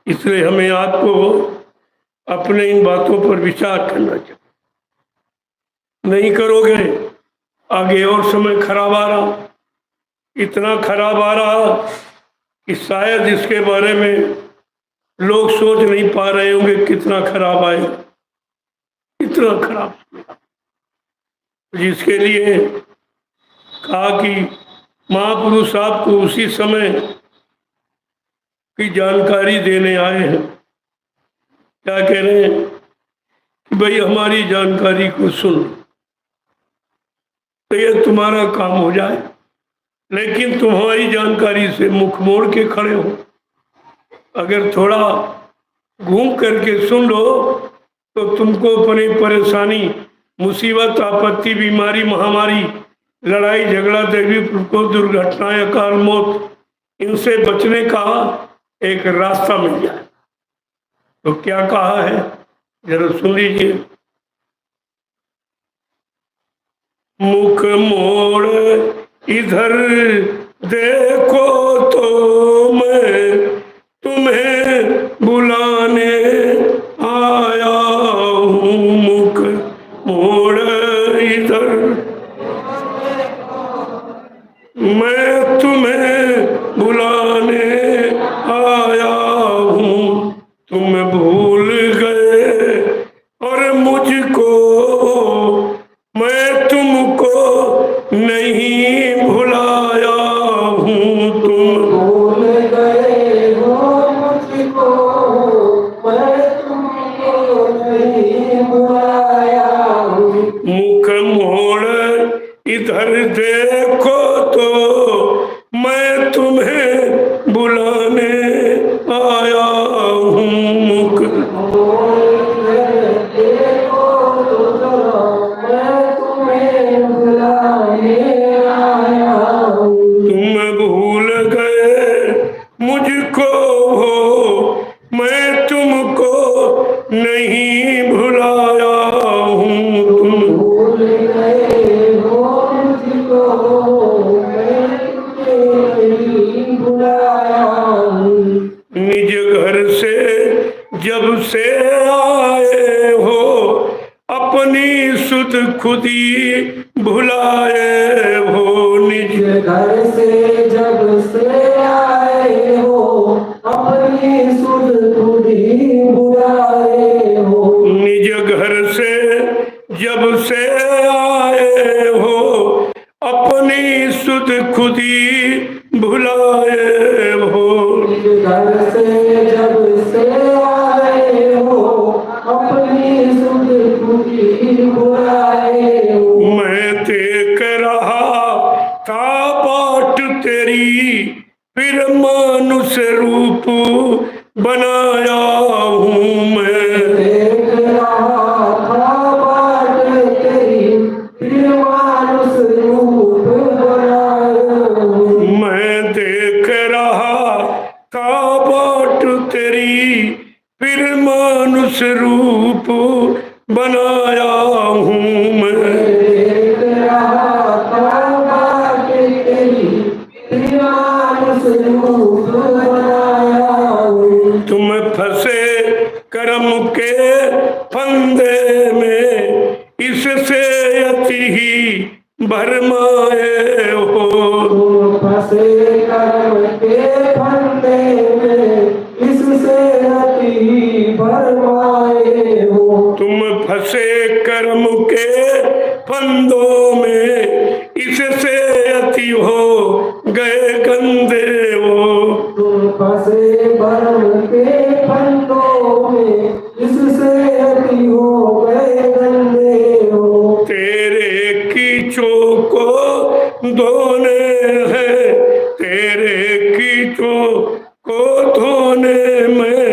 इसलिए हमें आपको अपने इन बातों पर विचार करना चाहिए। नहीं करोगे आगे और समय खराब आ रहा, इतना खराब आ रहा कि शायद इसके बारे में लोग सोच नहीं पा रहे होंगे कितना खराब आएगा, इतना खराब। जिसके लिए कहा कि महापुरुष आपको उसी समय की जानकारी देने आए हैं। क्या कह रहे हैं कि भाई हमारी जानकारी को सुन, तो ये तुम्हारा काम हो जाए, लेकिन तुम्हारी जानकारी से मुख मोड़ के खड़े हो। अगर थोड़ा घूम करके सुन लो तो तुमको अपनी परेशानी, मुसीबत, आपत्ति, बीमारी, महामारी, लड़ाई झगड़ा, दैवी प्रकोप, दुर्घटनाएं, अकाल मौत, इनसे बचने का एक रास्ता मिल जाए। तो क्या कहा है जरा सुन लीजिए। मुख मोड़ इधर देखो तो मैं तुम्हें बुलाने आया हूँ। मुख मोड़ इधर मैं तुम्हें बुलाने आया हूँ। तुम भूल गए और मुझको मैं तुमको नहीं भुलाया हूँ। तुम भूल गए हो मुझको, मैं तुमको नहीं भुलाया हूँ। मुख मोड़ इधर देखो तो मैं तुम्हें बुलाने आया हूँ। मुख देखो तो मैं तुम्हें बुलाने आया हूँ। तुम भूल गए मुझको हो, मैं तुमको नहीं भुलाया हूँ। तुम भूल गए हो मुझको, मैं तुम्हें नहीं भुलाया हूँ। निज घर से जब से आए हो, अपनी सुध खुदी भुलाए हो। निज घर से जब से आए हो, अपनी सुध खुद ही बुलाए हो। निज घर से जब से आए हो, अपनी सुध खुदी भुलाए हो। घर से जब से आए हो, अपनी सुध खुद ही बुलाए हो। मैं देख रहा था बाट तेरी, फिर मानुष रूप बनाया हूँ। मैं देख रहा था बाट तेरी, फिर मानुष रूप बनाया हूँ। मैं देख रहा था बाट तेरी, फिर मानुष रूप बनाया हूँ। मैं देख रहा था बाट तेरी, फिर मानुष रूप बनाया हूँ। तुम फंसे कर्म के फंदे में, इससे अति ही भरमाए हो। तुम फंसे कर्म के फंदे में, इससे अति भरमाए हो। तुम फंसे कर्म के फंदों में, इससे अति हो गए गंदे हो। तुम फंसे कर्म के फंदों में, इससे अति हो गए गंदे हो। तेरे कीचों को धोने हैं, तेरे कीचों को धोने में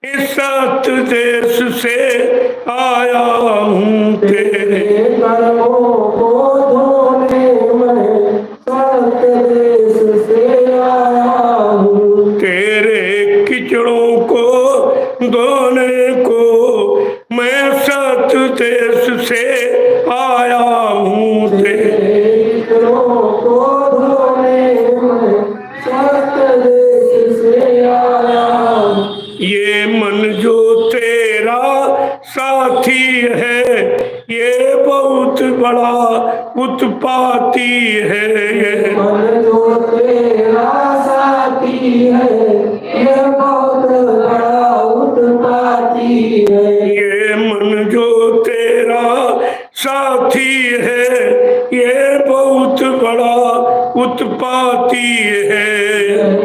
इस सत देश से आया हूँ। तेरे कर्मों को धोने में सत देश से आया हूँ। तेरे कीचड़ों को धोने को मैं सत देश से आया हूँ। तेरे कर्मों को धोने में सत देश से आया हूँ। उत्पाती है ये मन जो तेरा साथी है ये बहुत बड़ा उत्पाती है। ये मन जो तेरा साथी है ये बहुत बड़ा उत्पाती है।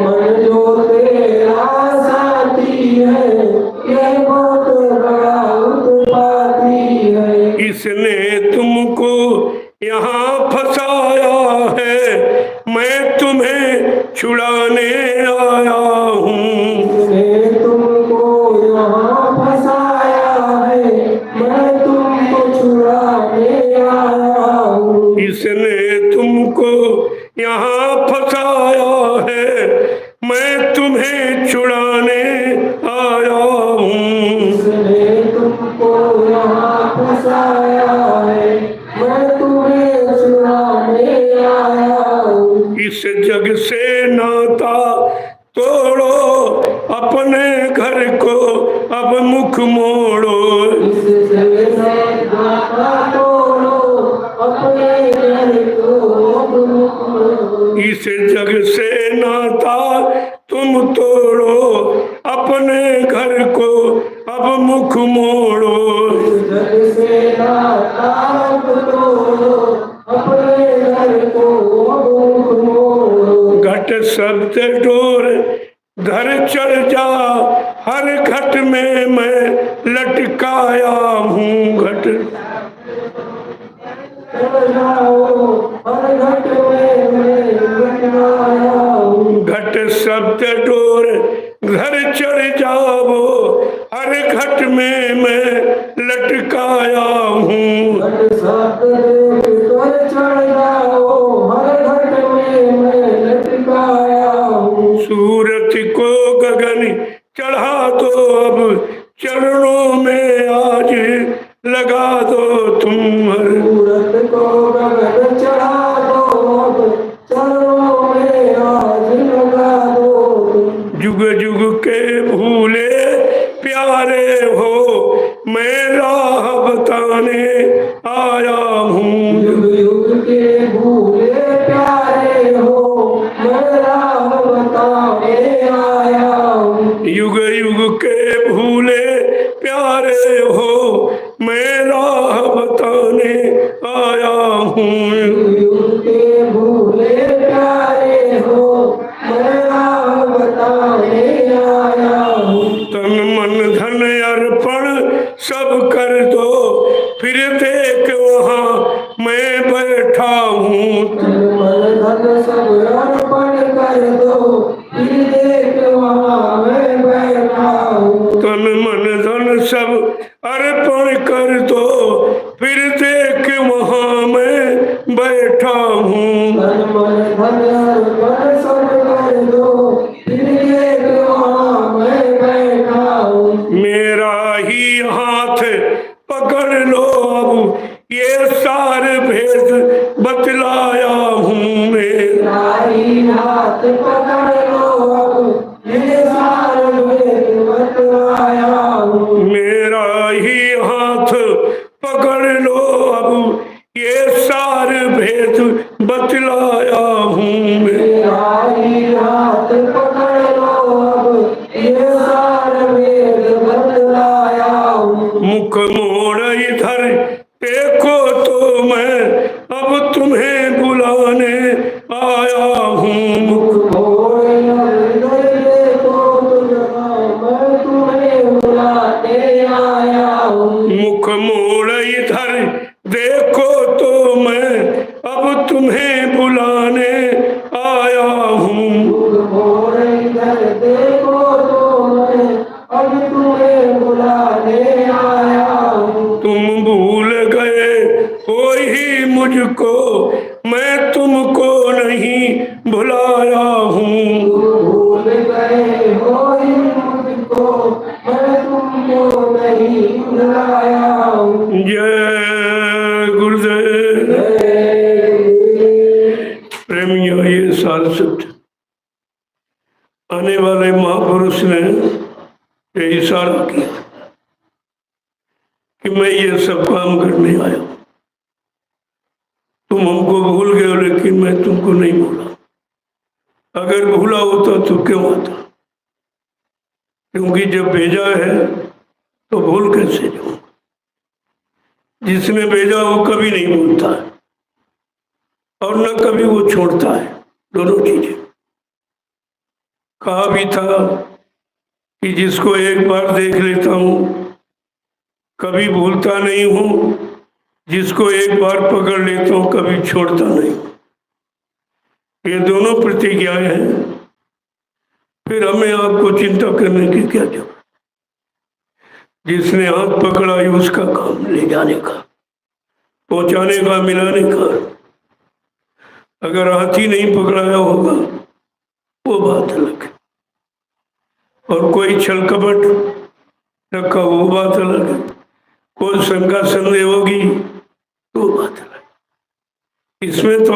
मन जो तेरा साथी है ये बहुत बड़ा उत्पाती है। इसने तुमको यहाँ फंसाया है मैं तुम्हें छुड़ाने आया हूँ। इसने तुमको यहाँ फंसाया है मैं तुमको छुड़ाने आया हूँ। इसने तुमको यहाँ फंसाया है मैं तुम्हें छुड़ाने आया हूँ। इसने तुमको यहाँ फंसाया है मैं तुम्हें छुड़ाने आया हूँ। इस जग से नाता तोड़ो अपने घर को अब मुख मोड़ो। इससे नाता तोड़ो अपने घर को मुख मोड़ो। इस जग से नाता तुम तोड़ो अपने घर को अब मुख मोड़ो। जग से नाता तोड़ो अपने घर को मुख मोड़ो। घट शब्द डोर घर चढ़ जा हर घट में मैं लटकाया हूँ। घट चढ़ जाओ हर घट में मैं लटकाया हूँ। घट शब्द डोर घर चढ़ जाओ हर घट में मैं लटकाया हूँ। घट शब्द पर चढ़ जाओ हर घट में मैं लटकाया हूँ। सूरत को गगन चढ़ा दो अब चरणों में आज लगा दो तुम हर। सूरत को गगन चढ़ा दो अब चरणों में आज लगा दो। जुग जुग के भूले प्यारे हो मैं राह बताने आया हूँ। युग युग के भूले प्यारे हो मैं राह बताने आया हूँ। युग युग के भूले प्यारे हो मैं राह बताने आया हूँ। युग युग के भूले प्यारे हो मैं राह बताने आया हूँ। तन मन धन अर्पण सब कर दो फिर देख वहाँ मैं बैठा हूँ। तन मन धन सब अर्पण कर दो फिर देख वहाँ मैं बैठा हूँ। तन मन धन सब अर्पण कर दो फिर देख वहाँ मैं बैठा हूँ। तन मन धन अर्पण सब कर दो फिर देख वहाँ मैं बैठा हूँ। मेरा ही हाथ पकड़ लो अब ये सार भेद बतलाया हूँ मैं। राही हाथ पकड़ लो अब ये सार भेद बतलाया हूँ। मेरा ही हाथ पकड़ लो अब ये सार भेद बतलाया हूँ मैं। राही हाथ पकड़ लो अब ये सार भेद बतलाया हूँ। मुख मोड़ इधर देखो तो मैं अब तुम्हें बुलाने आया हूँ। मुख मोड़ इधर देखो तो मैं तुम्हें बुलाने आया हूँ। मुख मोड़ इधर देखो तो मैं अब तुम्हें बुलाने आया हूँ। मोड़ इधर देखो तो मैं अब तुम्हें बुलाने आया हूँ। तुम भूल गए हो ही मुझको मैं तुमको नहीं भुलाया हूँ। भूल गए हो ही मुझको मैं तुमको नहीं भुलाया हूँ। जय गुरुदेव। प्रेमियों ये सार सत्य आने वाले महापुरुष ने ये इशारा किया कि मैं ये सब काम करने आया हूं। तुम हमको भूल गए हो, लेकिन मैं तुमको नहीं भूला। अगर भूला होता तो क्यों आता? क्योंकि जब भेजा है तो भूल कैसे जाऊं? जिसने भेजा वो कभी नहीं भूलता है और न कभी वो छोड़ता है, दोनों चीजें। कहा भी था कि जिसको एक बार देख लेता हूं कभी भूलता नहीं हूं, जिसको एक बार पकड़ लेता हूं कभी छोड़ता नहीं। ये दोनों प्रतिज्ञाएं हैं। फिर हमें आपको चिंता करने की क्या जरूरत? जिसने हाथ पकड़ा है उसका काम ले जाने का, पहुंचाने का, मिलाने का। अगर हाथ ही नहीं पकड़ाया होगा वो बात अलग है, और कोई छल कपट रखा वो बात अलग है, कोई शंका संदेह होगी वो बात अलग है। इसमें तो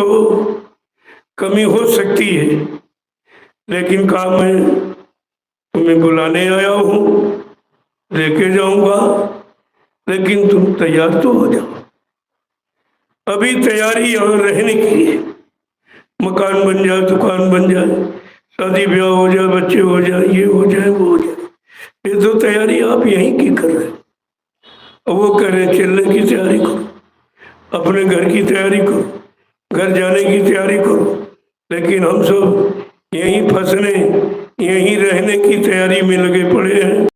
कमी हो सकती है, लेकिन काम मैं तुम्हें बुलाने आया हूं, लेके जाऊंगा, लेकिन तुम तैयार तो हो जाओ। अभी तैयारी यहाँ रहने की है। मकान बन जाए, दुकान बन जाए, शादी ब्याह हो जाए, बच्चे हो जाए, ये हो जाए, वो हो जाए, ये तो तैयारी आप यहीं की कर रहे हो। वो कह रहे चलने की तैयारी करो, अपने घर की तैयारी करो, घर जाने की तैयारी करो, लेकिन हम सब यहीं फंसने, यहीं रहने की तैयारी में लगे पड़े हैं।